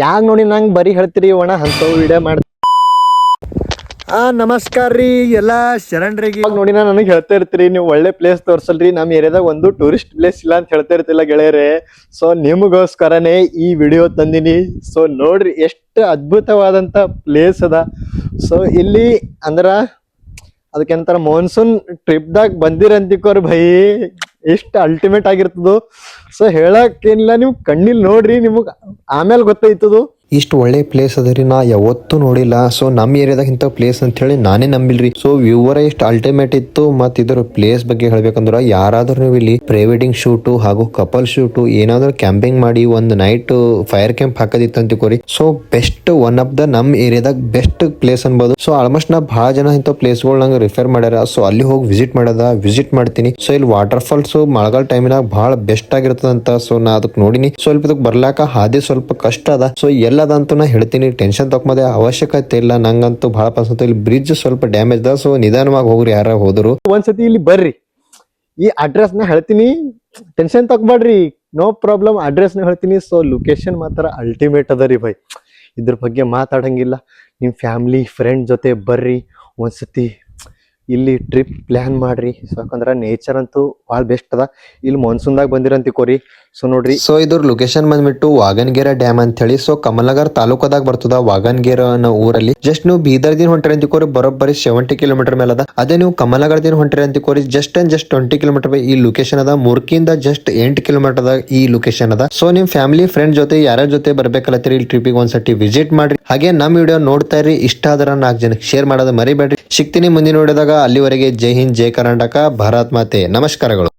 ಯಾಕೆ ನೋಡಿ ನಂಗೆ ಬರೀ ಹೇಳ್ತೀರಿ ಒಣ ಅಂಥವು ವಿಡಿಯೋ ಮಾಡಿ. ನಮಸ್ಕಾರ ರೀ ಎಲ್ಲ ಶರಣ್ರಿಗೆ. ನೋಡಿ ನನಗೆ ಹೇಳ್ತಾ ಇರ್ತೀರಿ ನೀವು ಒಳ್ಳೆ ಪ್ಲೇಸ್ ತೋರ್ಸಲ್ರಿ, ನಮ್ಮ ಏರಿಯಾದಾಗ ಒಂದು ಟೂರಿಸ್ಟ್ ಪ್ಲೇಸ್ ಇಲ್ಲ ಅಂತ ಹೇಳ್ತಾ ಇರ್ತಿಲ್ಲ ಗೆಳೆಯರೆ. ಸೊ ನಿಮಗೋಸ್ಕರನೇ ಈ ವಿಡಿಯೋ ತಂದಿನಿ. ಸೊ ನೋಡ್ರಿ ಎಷ್ಟು ಅದ್ಭುತವಾದಂಥ ಪ್ಲೇಸ್ ಅದ. ಸೊ ಇಲ್ಲಿ ಅಂದ್ರ ಅದಕ್ಕೆಂತಾರ ಮಾನ್ಸೂನ್ ಟ್ರಿಪ್ದಾಗ ಬಂದಿರಂತಿಕೋರ್ ಭೈ ಎಷ್ಟು ಅಲ್ಟಿಮೇಟ್ ಆಗಿರ್ತದೋ. ಸೊ ಹೇಳಕ್ಕೇನಿಲ್ಲ, ನೀವು ಕಣ್ಣಿಲ್ ನೋಡ್ರಿ ನಿಮಗೆ ಆಮೇಲೆ ಗೊತ್ತೈತದು. ಇಷ್ಟು ಒಳ್ಳೆ ಪ್ಲೇಸ್ ಅದ ರೀ, ನಾ ಯಾವತ್ತೂ ನೋಡಿಲ್ಲ. ಸೊ ನಮ್ಮ ಏರಿಯಾದಾಗ ಇಂಥ ಪ್ಲೇಸ್ ಅಂತ ಹೇಳಿ ನಾನೇ ನಂಬಿಲ್ರಿ. ಸೊ ವ್ಯೂವರ ಇಷ್ಟು ಅಲ್ಟಿಮೇಟ್ ಇತ್ತು. ಮತ್ತು ಇದ್ರ ಪ್ಲೇಸ್ ಬಗ್ಗೆ ಹೇಳ್ಬೇಕಂದ್ರ ಯಾರಾದ್ರೂ ನೀವು ಇಲ್ಲಿ ಪ್ರೀ ವೆಡ್ಡಿಂಗ್ ಶೂಟು ಹಾಗೂ ಕಪಲ್ ಶೂಟು ಏನಾದ್ರೂ ಕ್ಯಾಂಪಿಂಗ್ ಮಾಡಿ ಒಂದು ನೈಟ್ ಫೈರ್ ಕ್ಯಾಂಪ್ ಹಾಕೋದಿತ್ತು ಅಂತಿಕೋರಿ. So best one of the ನಮ್ಮ ಏರಿಯಾದಾಗ ಬೆಸ್ಟ್ ಪ್ಲೇಸ್ ಅನ್ಬೋದು. ಸೊ ಆಲ್ಮೋಸ್ಟ್ ನಾ ಭಾಳ ಜನ ಇಂಥ ಪ್ಲೇಸ್ಗಳು ನಂಗೆ ರಿಫರ್ ಮಾಡ್ಯಾರ. ಸೊ ಅಲ್ಲಿ ಹೋಗಿ ವಿಸಿಟ್ ಮಾಡ್ತೀನಿ. ಸೊ ಇಲ್ಲಿ ವಾಟರ್ ಫಾಲ್ಸ್ ಮಳೆಗಾಲ ಟೈಮಿನಾಗ ಬಹಳ ಬೆಸ್ಟ್ ಆಗಿರ್ತದಂತ. ಸೊ ನಾ ಅದಕ್ಕೆ ನೋಡಿನಿ. ಸ್ವಲ್ಪ ಇದಕ್ಕೆ ಬರ್ಲಾಕ ಹಾದಿ ಸ್ವಲ್ಪ ಕಷ್ಟ ಅದ. ಸೊ ಎಲ್ಲದಂತೂ ನಾ ಹೇಳ್ತೀನಿ, ಟೆನ್ಷನ್ ತಗೊಂಬದೇ ಅವಶ್ಯಕತೆ ಇಲ್ಲ. ನಂಗಂತೂ ಬಹಳ ಪಸಂತ. ಇಲ್ಲಿ ಬ್ರಿಡ್ಜ್ ಸ್ವಲ್ಪ ಡ್ಯಾಮೇಜ್ ಅದ. ಸೊ ನಿಧಾನವಾಗಿ ಹೋಗ್ರಿ ಯಾರ ಹೋದ್ರು. ಒಂದ್ಸತಿ ಇಲ್ಲಿ ಬರ್ರಿ, ಈ ಅಡ್ರೆಸ್ ನ ಹೇಳ್ತೀನಿ, ಟೆನ್ಷನ್ ತಗೋಬೇಡ್ರಿ, ನೋ ಪ್ರಾಬ್ಲಮ್. ಅಡ್ರೆಸ್ ನ ಹೇಳ್ತೀನಿ. ಸೊ ಲೊಕೇಶನ್ ಮಾತ್ರ ಅಲ್ಟಿಮೇಟ್ ಅದ ರೀ ಭೈ, ಇದ್ರ ಬಗ್ಗೆ ಮಾತಾಡಂಗಿಲ್ಲ. ನಿಮ್ಮ ಫ್ಯಾಮಿಲಿ ಫ್ರೆಂಡ್ ಜೊತೆ ಬರ್ರಿ ಒಂದ್ಸತಿ, ಇಲ್ಲಿ ಟ್ರಿಪ್ ಪ್ಲಾನ್ ಮಾಡ್ರಿ. ಸೊ ಯಾಕಂದ್ರೆ ನೇಚರ್ ಅಂತೂ ಭಾಳ ಬೆಸ್ಟ್ ಅದ. ಇಲ್ಲಿ ಮಾನ್ಸೂನ್ದಾಗ ಬಂದಿರಂತಿಕೋರಿ. ಸೊ ನೋಡ್ರಿ, ಸೊ ಇದ್ರ ಲೊಕೇಶನ್ ಬಂದ್ಬಿಟ್ಟು ವಾಗನ್ಗೇರ ಡ್ಯಾಮ್ ಅಂತ ಹೇಳಿ. ಸೊ ಕಮಲನಗರ್ ತಾಲೂಕದಾಗ ಬರ್ತದ ವಾಗನ್ಗೇರ ಅನ್ನೋ ಊರಲ್ಲಿ. ಜಸ್ಟ್ ನೀವು ಬೀದರ್ ದಿನ ಹೊಂಟ್ರಿ ಅಂತಿಕೋರಿ ಬರೋಬ್ಬರಿ 70 ಕಿಲೋಮೀಟರ್ ಮೇಲೆ ಅದ. ಅದೇ ನೀವು ಕಮಲನಗರ ದಿನ ಹೊಂಟ್ರಿ ಅಂತಿಕೋರಿ ಜಸ್ಟ್ 20 ಕಿಲೋಮೀಟರ್ ಈ ಲೊಕೇಶನ್ ಅದ. ಮುರ್ಕಿಯಿಂದ ಜಸ್ಟ್ 8 ಕಿಲೋಮೀಟರ್ ಅದ ಈ ಲೊಕೇಶನ್ ಅದ. ಸೊ ನಿಮ್ ಫ್ಯಾಮಿಲಿ ಫ್ರೆಂಡ್ ಜೊತೆ ಯಾರ ಜೊತೆ ಬರ್ಬೇಕಲ್ಲತ್ತೀರಿ ಇಲ್ಲಿ ಟ್ರಿಪಿಗೆ ಒಂದ್ಸತಿ ವಿಸಿಟ್ ಮಾಡ್ರಿ. ಹಾಗೆ ನಮ್ ವಿಡಿಯೋ ನೋಡ್ತಾ ಇರಿ, ಇಷ್ಟ ಆದ್ರ 4 ಜನಕ್ಕೆ ಶೇರ್ ಮಾಡೋದು ಮರಿಬೇಡ್ರಿ. ಸಿಗ್ತೀನಿ ಮುಂದಿನ ವಿಡಿಯೋದಾಗ. ಅಲ್ಲಿವರೆಗೆ ಜೈ ಹಿಂದ್, ಜೈ ಕರ್ನಾಟಕ, ಭಾರತ್ ಮಾತೆ. ನಮಸ್ಕಾರಗಳು.